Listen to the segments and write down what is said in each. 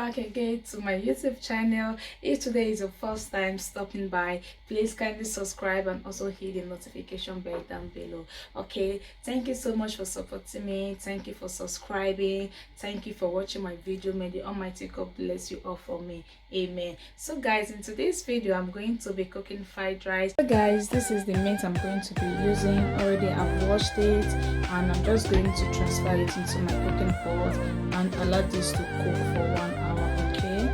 back again to my YouTube channel. If today is your first time stopping by, please kindly subscribe and also hit the notification bell down below. Okay, thank you so much for supporting me. Thank you for subscribing. Thank you for watching my video. May the Almighty God bless you all for me. Amen. So guys, in today's video I'm going to be cooking fried rice. So guys, this is the meat I'm going to be using. Already I've washed it and I'm just going to transfer it into my cooking pot and allow this to cook for 1 hour. Okay,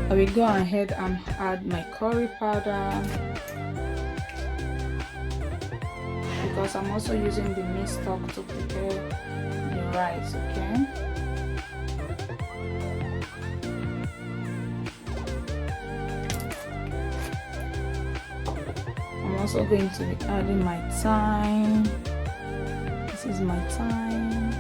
I will go ahead and add my curry powder because I'm also using the meat stock to prepare the rice. Okay, I'm also going to be adding my thyme. This is my thyme.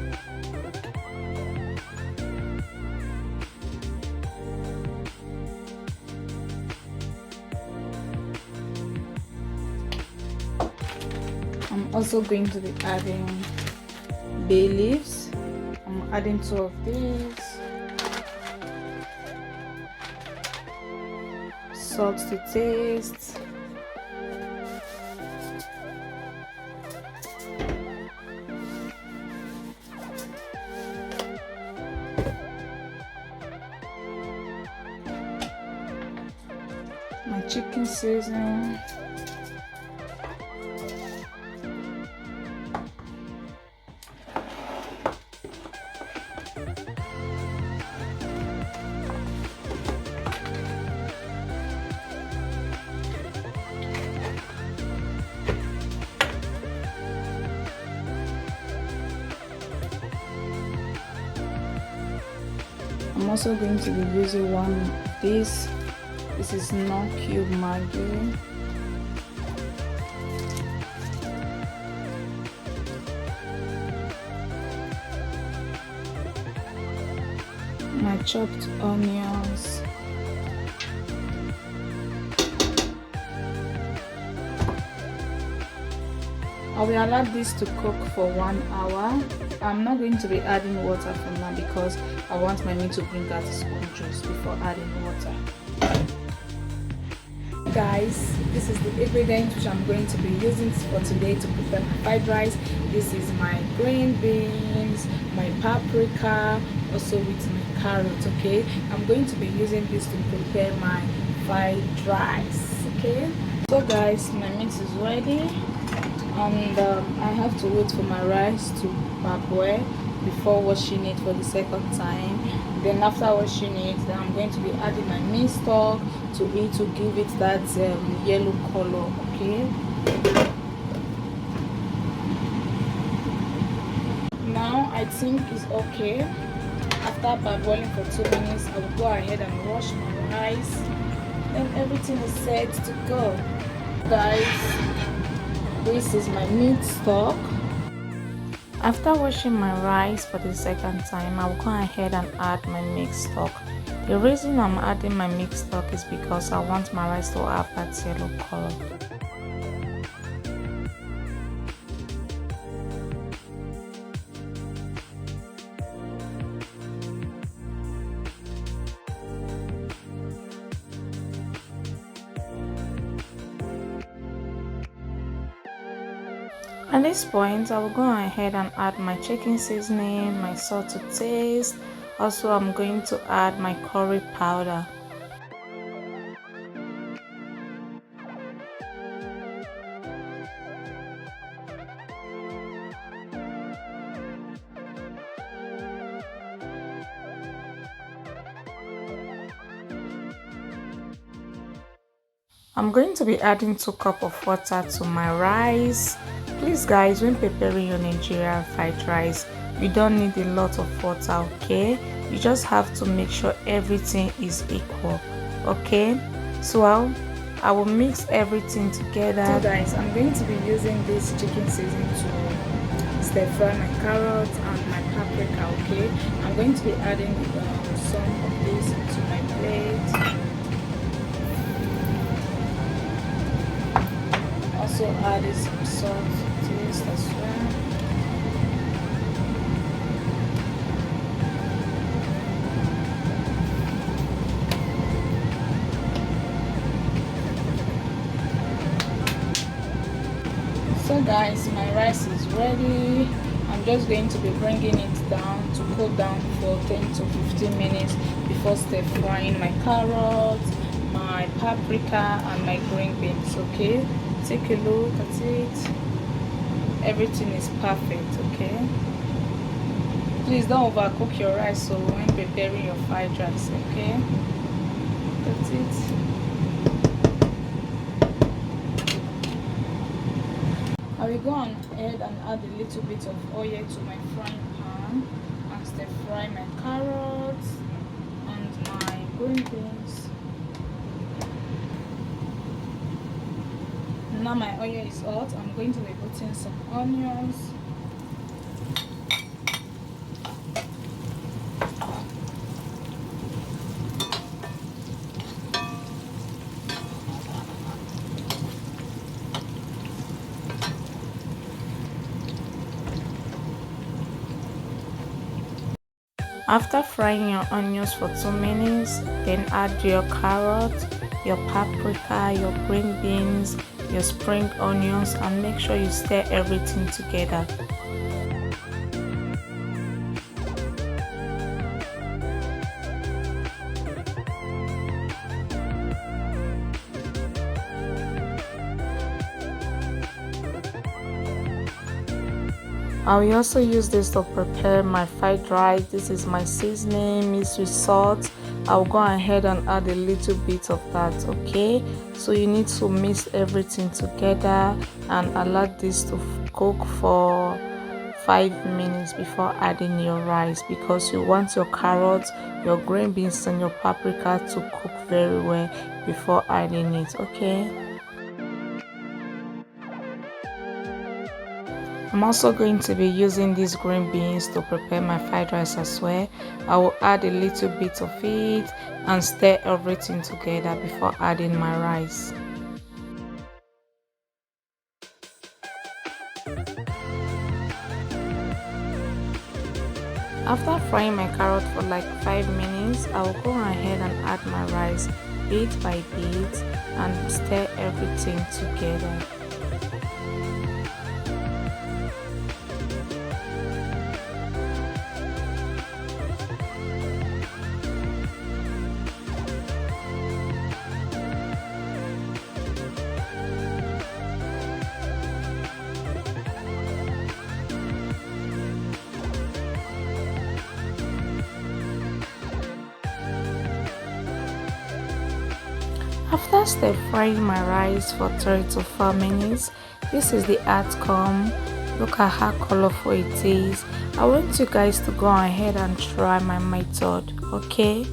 I'm also going to be adding bay leaves. I'm adding 2 of these. Salt to taste. My chicken seasoning. I'm also going to be using one of these. This is not cube Maggi. My chopped onions. I will allow this to cook for 1 hour. I'm not going to be adding water for now because I want my meat to bring out its own juice before adding water. Guys, this is the ingredient which I'm going to be using for today to prepare my fried rice. This is my green beans, my paprika, also with my carrot. Okay, I'm going to be using this to prepare my fried rice. Okay, so guys, my meat is ready and I have to wait for my rice to parboil before washing it for the second time. Then after washing it, then I'm going to be adding my meat stock to it to give it that yellow color. Okay, now I think it's okay. After parboiling for 2 minutes, I will go ahead and wash my rice. Then everything is set to go. Guys, this is my meat stock. After washing my rice for the second time, I'll go ahead and add my mixed stock. The reason I'm adding my mixed stock is because I want my rice to have that yellow color. At this point, I will go ahead and add my chicken seasoning, my salt to taste. Also, I'm going to add my curry powder. I'm going to be adding 2 cups of water to my rice. Please guys, when preparing your Nigerian fried rice, you don't need a lot of water. Okay, you just have to make sure everything is equal. Okay, so I will mix everything together. So guys, I'm going to be using this chicken seasoning to stir fry my carrots and my paprika. Okay, I'm going to be adding some of this to my plate. Also add some salt to taste as well. So guys, my rice is ready. I'm just going to be bringing it down to cool down for 10 to 15 minutes before stir frying my carrots, my paprika and my green beans. Okay, take a look at it. Everything is perfect. Okay, please don't overcook your rice so when preparing your fried rice. Okay, that's it. I will go on ahead and add a little bit of oil to my frying pan and stir fry my carrots and my green beans. Now my oil is hot. I'm going to be putting some onions. After frying your onions for 2 minutes, then add your carrots, your paprika, your green beans, your spring onions, and make sure you stir everything together. I will also use this to prepare my fried rice. This is my seasoning mixed with salt. I'll go ahead and add a little bit of that. Okay, so you need to mix everything together and allow this to cook for 5 minutes before adding your rice, because you want your carrots, your green beans and your paprika to cook very well before adding it. Okay, I'm also going to be using these green beans to prepare my fried rice as well. I will add a little bit of it and stir everything together before adding my rice. After frying my carrot for like 5 minutes, I will go ahead and add my rice bit by bit and stir everything together. After stir frying my rice for 3 to 4 minutes, this is the outcome. Look at how colorful it is. I want you guys to go ahead and try my method, okay?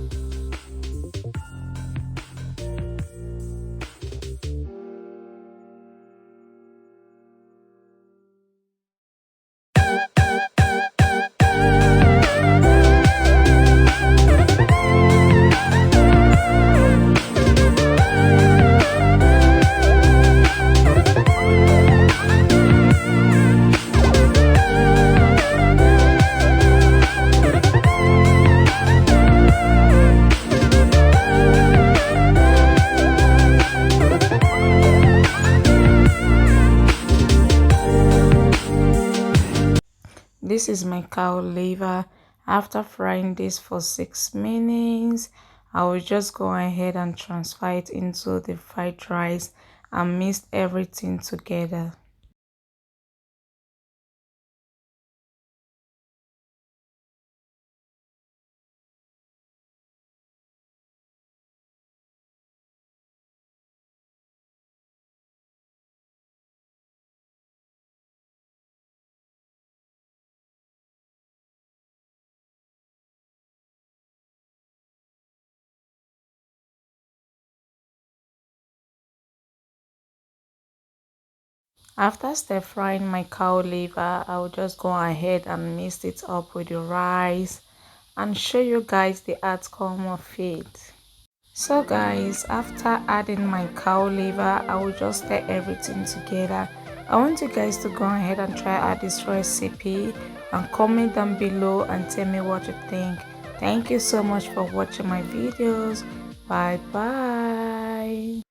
This is my cow liver. After frying this for 6 minutes, I will just go ahead and transfer it into the fried rice and mix everything together. After stir frying my cow liver, I will just go ahead and mix it up with the rice and show you guys the outcome of it. So guys, after adding my cow liver, I will just stir everything together. I want you guys to go ahead and try out this recipe and comment down below and tell me what you think. Thank you so much for watching my videos. Bye bye.